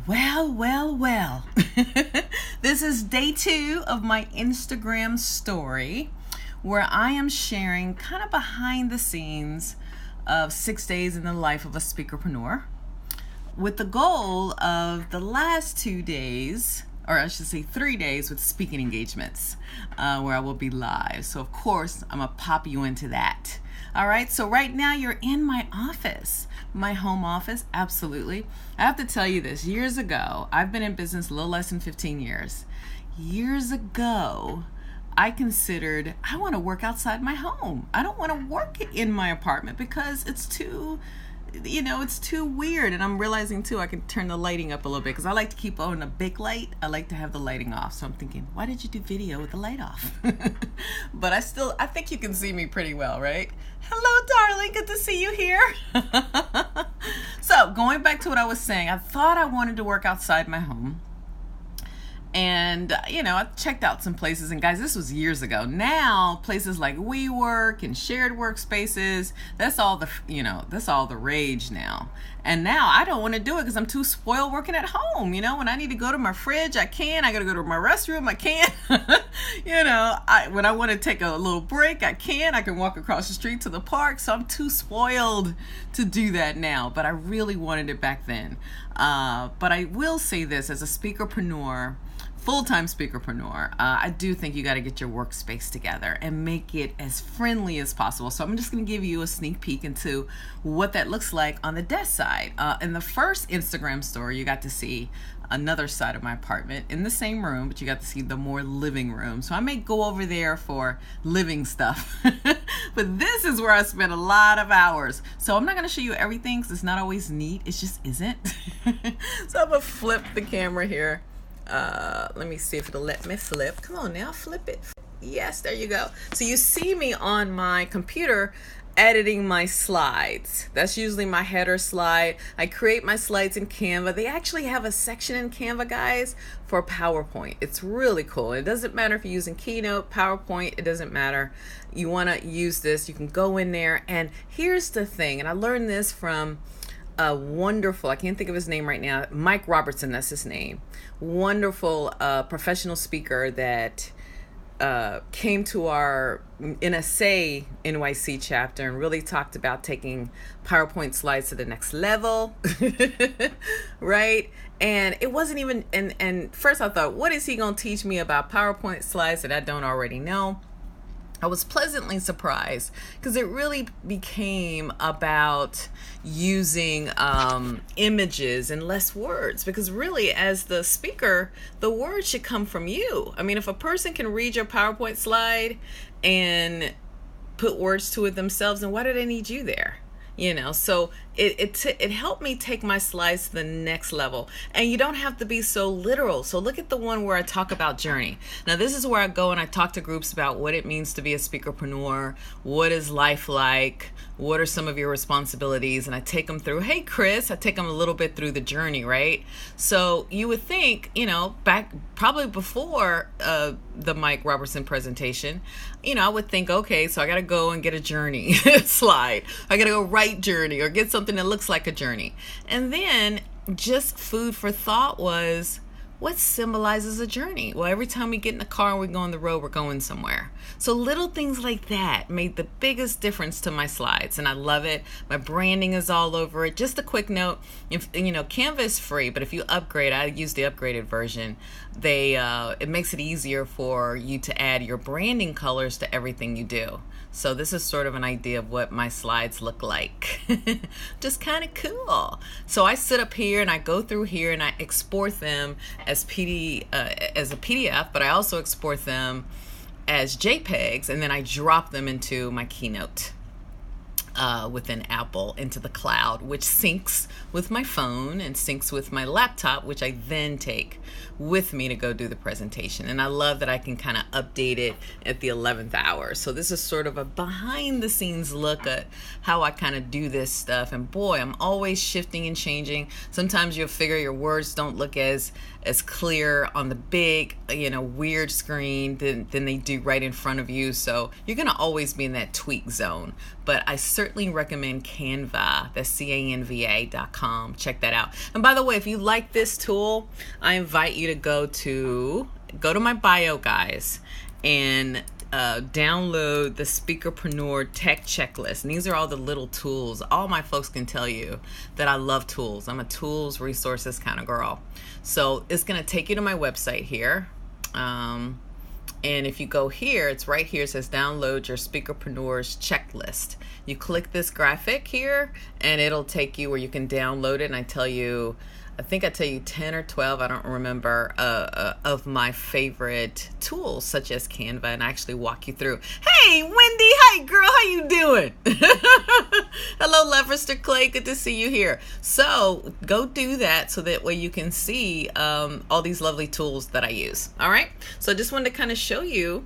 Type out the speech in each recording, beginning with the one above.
Well. This is day 2 of my Instagram story where I am sharing kind of behind the scenes of 6 days in the life of a speakerpreneur with the goal of the last 2 days, or I should say 3 days, with speaking engagements where I will be live. So of course, I'm going to pop you into that. All right, so right now you're in my office, my home office, absolutely. I have to tell you this, years ago, I've been in business a little less than 15 years. Years ago, I considered, I want to work outside my home. I don't want to work in my apartment because it's too weird. And I'm realizing too, I can turn the lighting up a little bit because I like to keep on a big light. I like to have the lighting off. So I'm thinking, why did you do video with the light off? But I think you can see me pretty well, right? Hello, darling. Good to see you here. So going back to what I was saying, I thought I wanted to work outside my home. And, I checked out some places, and guys, this was years ago. Now, places like WeWork and shared workspaces, that's all the rage now. And now I don't want to do it because I'm too spoiled working at home. When I need to go to my fridge, I can. I got to go to my restroom, I can. When I want to take a little break, I can. I can walk across the street to the park. So I'm too spoiled to do that now. But I really wanted it back then. But I will say this, as a speakerpreneur, full-time speakerpreneur, I do think you got to get your workspace together and make it as friendly as possible. So I'm just going to give you a sneak peek into what that looks like on the desk side. In the first Instagram story, you got to see another side of my apartment in the same room, but you got to see the more living room. So I may go over there for living stuff, but this is where I spend a lot of hours. So I'm not going to show you everything because it's not always neat. It just isn't. So I'm going to flip the camera here. Let me see if it'll let me flip. Come on now, flip it. Yes, there you go. So you see me on my computer editing my slides. That's usually my header slide. I create my slides in Canva. They actually have a section in Canva, guys, for PowerPoint. It's really cool. It doesn't matter if you're using Keynote, PowerPoint, it doesn't matter. You want to use this, you can go in there. And here's the thing, and I learned this from a wonderful, I can't think of his name right now, Mike Robertson, that's his name. Wonderful professional speaker that came to our NSA NYC chapter and really talked about taking PowerPoint slides to the next level, right? And it wasn't even, and first I thought, what is he going to teach me about PowerPoint slides that I don't already know? I was pleasantly surprised because it really became about using images and less words, because really, as the speaker, the words should come from you. I mean, if a person can read your PowerPoint slide and put words to it themselves, then why do they need you there? So it helped me take my slides to the next level. And you don't have to be so literal. So look at the one where I talk about journey. Now this is where I go and I talk to groups about what it means to be a speakerpreneur. What is life like? What are some of your responsibilities? And I take them through, hey Chris, I take them a little bit through the journey, right? So you would think, back probably before the Mike Robertson presentation, I would think, okay, so I got to go and get a journey slide. I got to go write journey or get something that looks like a journey. And then just food for thought was, what symbolizes a journey? Well, every time we get in the car and we go on the road, we're going somewhere. So little things like that made the biggest difference to my slides, and I love it. My branding is all over it. Just a quick note, if Canva is free, but if you upgrade, I use the upgraded version, it makes it easier for you to add your branding colors to everything you do. So this is sort of an idea of what my slides look like. Just kind of cool. So I sit up here and I go through here and I export them as a PDF, but I also export them as JPEGs, and then I drop them into my Keynote within Apple into the cloud, which syncs with my phone and syncs with my laptop, which I then take with me to go do the presentation. And I love that I can kind of update it at the 11th hour. So this is sort of a behind the scenes look at how I kind of do this stuff. And boy, I'm always shifting and changing. Sometimes you'll figure your words don't look as clear on the big, weird screen than they do right in front of you. So you're going to always be in that tweak zone. But I certainly certainly recommend Canva. That's canva.com. Check that out. And by the way, if you like this tool, I invite you to go to my bio, guys, and download the Speakerpreneur Tech Checklist. And these are all the little tools. All my folks can tell you that I love tools. I'm a tools, resources kind of girl. So it's going to take you to my website here. And if you go here, it's right here. It says download your Speakerpreneur's checklist. You click this graphic here and it'll take you where you can download it. And I think I tell you 10 or 12, I don't remember, of my favorite tools, such as Canva, and I actually walk you through. Hey, Wendy, hi girl, how you doing? Hello, Leverster Clay, good to see you here. So go do that so that way you can see all these lovely tools that I use. All right, so I just wanted to kind of show you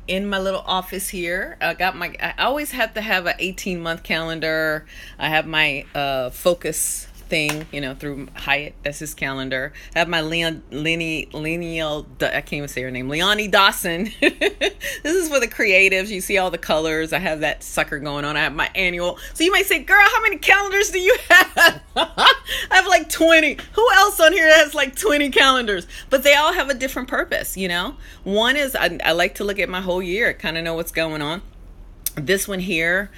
in my little office here. I always have to have an 18-month calendar. I have my focus thing, through Hyatt. That's his calendar. I have my I can't even say her name, Leonie Dawson. This is for the creatives. You see all the colors. I have that sucker going on. I have my annual. So you might say, girl, how many calendars do you have? I have like 20. Who else on here has like 20 calendars? But they all have a different purpose, One is I like to look at my whole year, kind of know what's going on. This one here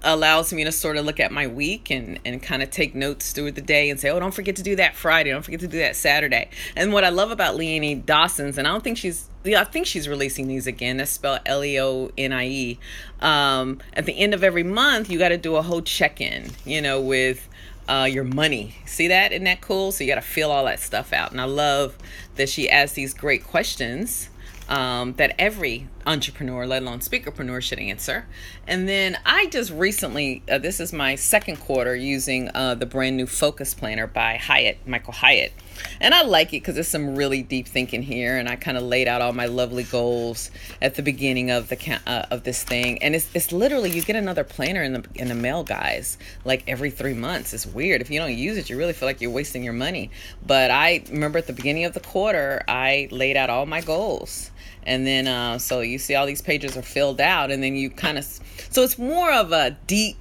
allows me to sort of look at my week and kind of take notes through the day and say, oh, don't forget to do that Friday. Don't forget to do that Saturday. And what I love about Leonie Dawson's, and I think she's releasing these again. That's spelled Leonie. At the end of every month, you got to do a whole check-in, with your money. See that? Isn't that cool? So you got to fill all that stuff out. And I love that she asks these great questions that every entrepreneur, let alone speakerpreneur, should answer. And then I just recently, this is my second quarter using the brand new Focus Planner by Michael Hyatt. And I like it because there's some really deep thinking here. And I kind of laid out all my lovely goals at the beginning of this thing. And it's literally, you get another planner in the mail, guys, like every 3 months. It's weird. If you don't use it, you really feel like you're wasting your money. But I remember at the beginning of the quarter, I laid out all my goals. And then, so you see all these pages are filled out, and then you kind of, so it's more of a deep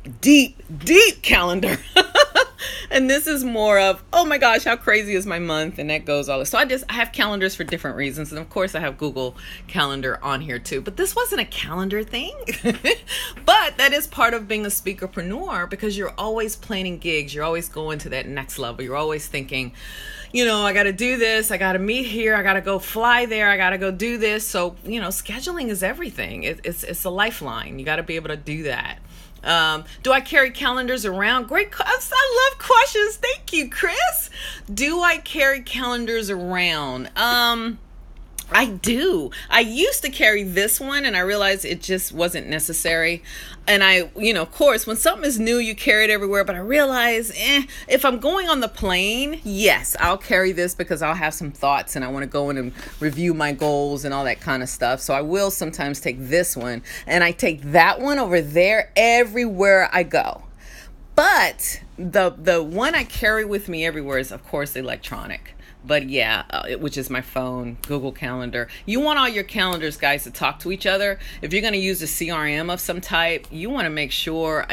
calendar. And this is more of, oh my gosh, how crazy is my month? And that goes all this. So I have calendars for different reasons. And of course I have Google Calendar on here too, but this wasn't a calendar thing. But that is part of being a speakerpreneur, because you're always planning gigs. You're always going to that next level. You're always thinking, I got to do this. I got to meet here. I got to go fly there. I got to go do this. So, scheduling is everything. It's a lifeline. You got to be able to do that. Do I carry calendars around? Great. I love questions. Thank you, Chris. Do I carry calendars around? I do. I used to carry this one and I realized it just wasn't necessary. And of course, when something is new, you carry it everywhere. But I realize, if I'm going on the plane, yes, I'll carry this because I'll have some thoughts and I want to go in and review my goals and all that kind of stuff. So I will sometimes take this one, and I take that one over there everywhere I go. But the one I carry with me everywhere is, of course, electronic. But yeah, which is my phone, Google Calendar. You want all your calendars, guys, to talk to each other. If you're going to use a CRM of some type, you want to make sure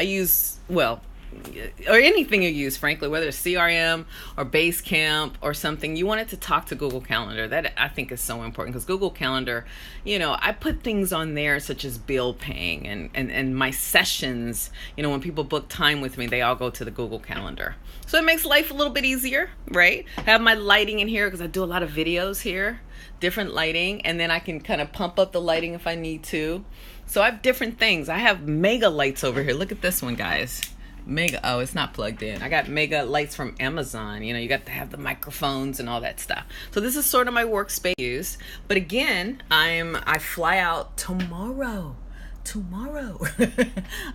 or anything you use, frankly, whether it's CRM or Basecamp or something, you want it to talk to Google Calendar. That I think is so important, because Google Calendar, I put things on there such as bill paying and my sessions. When people book time with me, they all go to the Google Calendar. So it makes life a little bit easier, right? I have my lighting in here because I do a lot of videos here, different lighting, and then I can kind of pump up the lighting if I need to. So I have different things. I have mega lights over here. Look at this one, guys. Mega, oh, it's not plugged in. I got mega lights from Amazon. You got to have the microphones and all that stuff. So this is sort of my workspace. But again, I fly out tomorrow.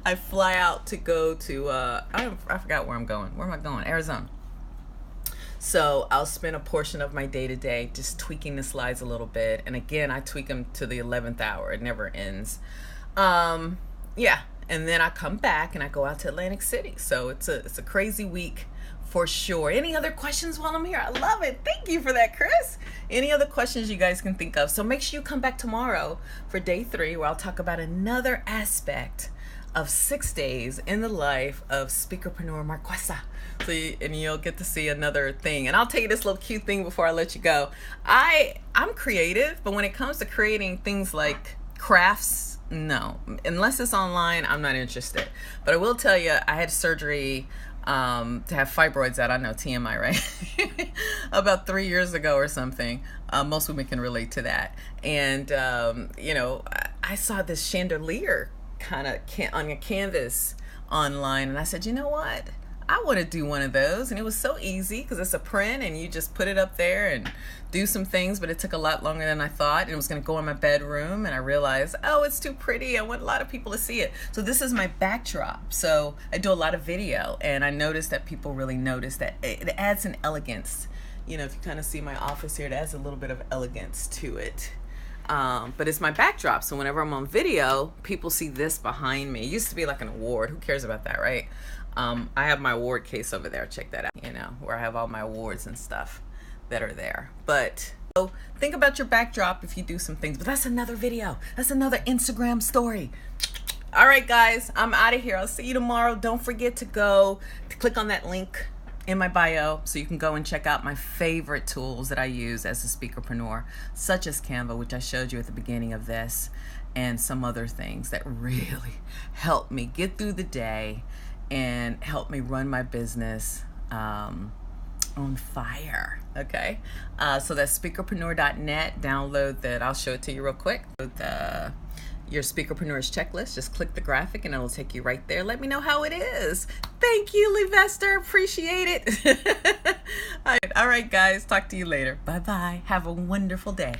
I fly out to go to I forgot where I'm going. Where am I going? Arizona. So I'll spend a portion of my day just tweaking the slides a little bit. And again, I tweak them to the 11th hour. It never ends. Yeah. And then I come back and I go out to Atlantic City. So it's a crazy week for sure. Any other questions while I'm here? I love it. Thank you for that, Chris. Any other questions you guys can think of? So make sure you come back tomorrow for day 3, where I'll talk about another aspect of 6 days in the life of Speakerpreneur Marquesa. So you'll get to see another thing. And I'll tell you this little cute thing before I let you go. I'm creative, but when it comes to creating things like crafts, no. Unless it's online, I'm not interested. But I will tell you, I had surgery to have fibroids out. I know, TMI, right? About 3 years ago or something. Most women can relate to that. And, I saw this chandelier kind of on a canvas online, and I said, you know what? I want to do one of those. And it was so easy because it's a print and you just put it up there and do some things, but it took a lot longer than I thought. And it was going to go in my bedroom, and I realized, oh, it's too pretty. I want a lot of people to see it. So this is my backdrop. So I do a lot of video, and I noticed that people really notice that it adds an elegance. You know, if you kind of see my office here, it adds a little bit of elegance to it. But it's my backdrop, so whenever I'm on video, people see this behind me. It used to be like an award. Who cares about that, right? I have my award case over there. Check that out, where I have all my awards and stuff that are there. But so think about your backdrop if you do some things. But that's another video. That's another Instagram story. All right, guys, I'm out of here. I'll see you tomorrow. Don't forget to go to click on that link in my bio so you can go and check out my favorite tools that I use as a speakerpreneur, such as Canva, which I showed you at the beginning of this, and some other things that really help me get through the day and help me run my business on fire. Okay, so that's speakerpreneur.net. Download that. I'll show it to you real quick. Your Speakerpreneur's checklist. Just click the graphic and it'll take you right there. Let me know how it is. Thank you, Levester. Appreciate it. All right, guys. Talk to you later. Bye-bye. Have a wonderful day.